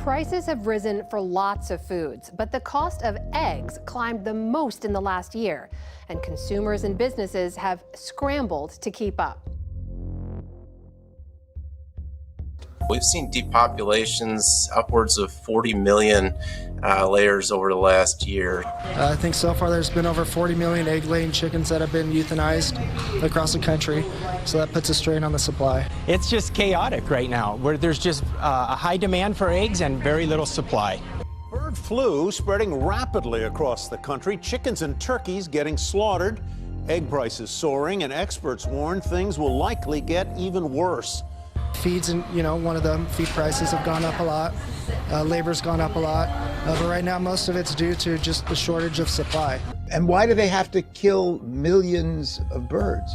Prices have risen for lots of foods, but the cost of eggs climbed the most in the last year, and consumers and businesses have scrambled to keep up. We've seen depopulations upwards of 40 million layers over the last year. I think so far there's been over 40 million egg-laying chickens that have been euthanized across the country, so that puts a strain on the supply. It's just chaotic right now, where there's just a high demand for eggs and very little supply. Bird flu spreading rapidly across the country, chickens and turkeys getting slaughtered, egg prices soaring, and experts warn things will likely get even worse. Feeds, and one of them, feed prices have gone up a lot. Labor's gone up a lot. But right now, most of it's due to just the shortage of supply. And why do they have to kill millions of birds?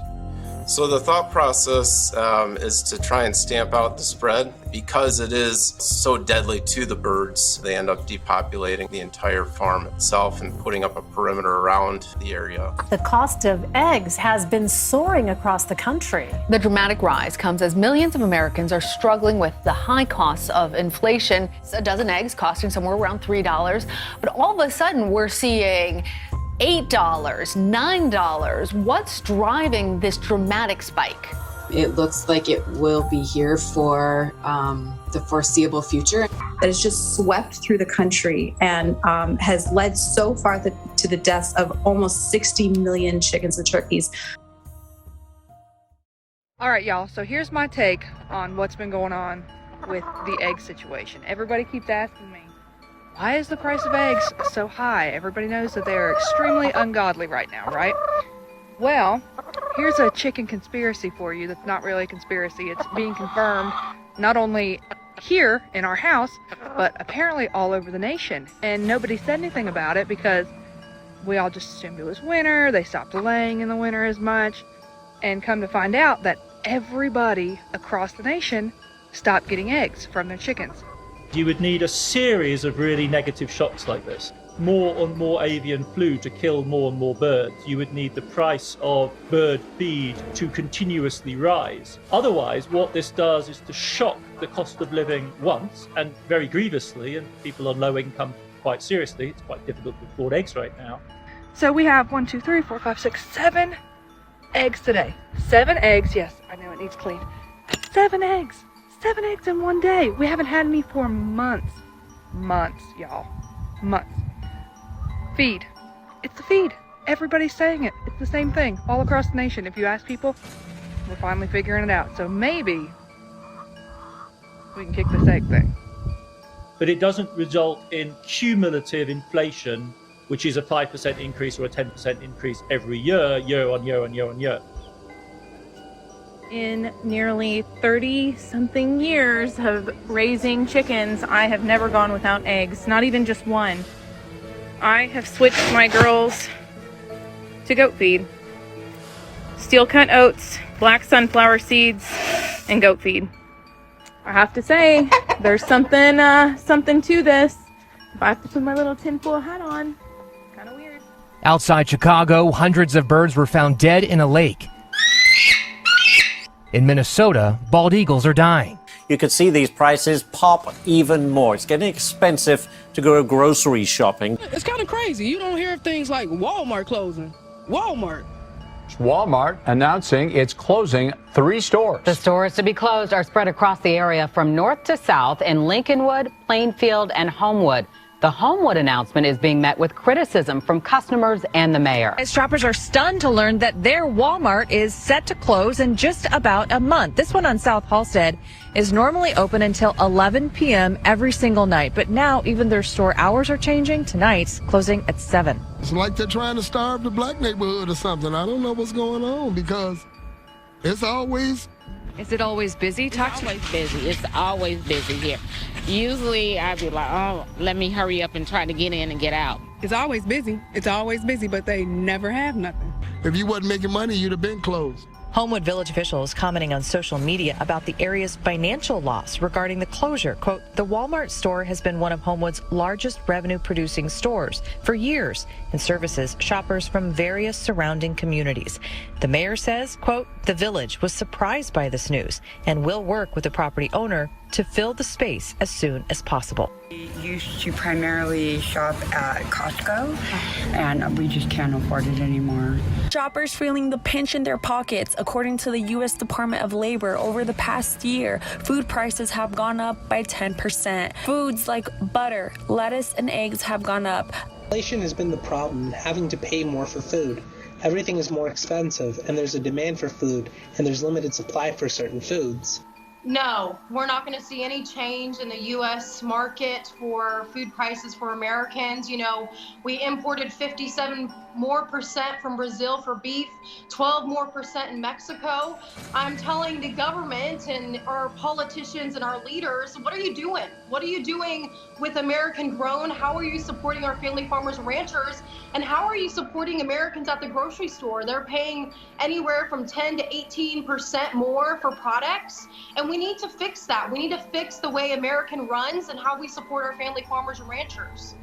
So the thought process is to try and stamp out the spread. Because it is so deadly to the birds, they end up depopulating the entire farm itself and putting up a perimeter around the area. The cost of eggs has been soaring across the country. The dramatic rise comes as millions of Americans are struggling with the high costs of inflation. A dozen eggs costing somewhere around $3, but all of a sudden we're seeing $8, $9. What's driving this dramatic spike? It looks like it will be here for the foreseeable future. That has just swept through the country and has led so far to the deaths of almost 60 million chickens and turkeys. All right, y'all, so here's my take on what's been going on with the egg situation. Everybody keeps asking me, why is the price of eggs so high? Everybody knows that they are extremely ungodly right now, right? Well, here's a chicken conspiracy for you that's not really a conspiracy. It's being confirmed not only here in our house, but apparently all over the nation. And nobody said anything about it because we all just assumed it was winter. They stopped laying in the winter as much. And come to find out that everybody across the nation stopped getting eggs from their chickens. You would need a series of really negative shocks like this. More and more avian flu to kill more and more birds. You would need the price of bird feed to continuously rise. Otherwise, what this does is to shock the cost of living once, and very grievously, and people on low income quite seriously. It's quite difficult to afford eggs right now. So we have 1, 2, 3, 4, 5, 6, 7 eggs today. 7 eggs, yes, I know it needs cleaned. 7 eggs. 7 eggs in one day. We haven't had any for months. Months, y'all. Months. Feed. It's the feed. Everybody's saying it. It's the same thing all across the nation. If you ask people, we're finally figuring it out. So maybe we can kick this egg thing. But it doesn't result in cumulative inflation, which is a 5% increase or a 10% increase every year, year on year on year on year. In nearly 30-something years of raising chickens, I have never gone without eggs, not even just one. I have switched my girls to goat feed. Steel-cut oats, black sunflower seeds, and goat feed. I have to say, there's something to this. If I have to put my little tinfoil hat on, kind of weird. Outside Chicago, hundreds of birds were found dead in a lake. In Minnesota, bald eagles are dying. You could see these prices pop even more. It's getting expensive to go grocery shopping. It's kind of crazy. You don't hear of things like Walmart closing. Walmart. Walmart announcing it's closing 3 stores. The stores to be closed are spread across the area from north to south in Lincolnwood, Plainfield, and Homewood. The Homewood announcement is being met with criticism from customers and the mayor. As shoppers are stunned to learn that their Walmart is set to close in just about a month. This one on South Halstead is normally open until 11 p.m. every single night. But now even their store hours are changing. Tonight's closing at 7. It's like they're trying to starve the black neighborhood or something. I don't know what's going on because it's always... Is it always busy? It's always busy. It's always busy here. Usually I'd be like, oh, let me hurry up and try to get in and get out. It's always busy. It's always busy, but they never have nothing. If you wasn't making money, you'd have been closed. Homewood Village officials commenting on social media about the area's financial loss regarding the closure. Quote, the Walmart store has been one of Homewood's largest revenue-producing stores for years and services shoppers from various surrounding communities. The mayor says, quote, the village was surprised by this news and will work with the property owner to fill the space as soon as possible. We used to primarily shop at Costco, and we just can't afford it anymore. Shoppers feeling the pinch in their pockets. According to the U.S. Department of Labor, over the past year, food prices have gone up by 10%. Foods like butter, lettuce, and eggs have gone up. Inflation has been the problem, having to pay more for food. Everything is more expensive, and there's a demand for food, and there's limited supply for certain foods. No, we're not going to see any change in the U.S. market for food prices for Americans. You know, we imported 57% more from Brazil for beef, 12% more in Mexico. I'm telling the government and our politicians and our leaders, what are you doing? What are you doing with American grown? How are you supporting our family farmers and ranchers? And how are you supporting Americans at the grocery store? They're paying anywhere from 10 to 18% more for products. And we need to fix that. We need to fix the way American runs and how we support our family farmers and ranchers.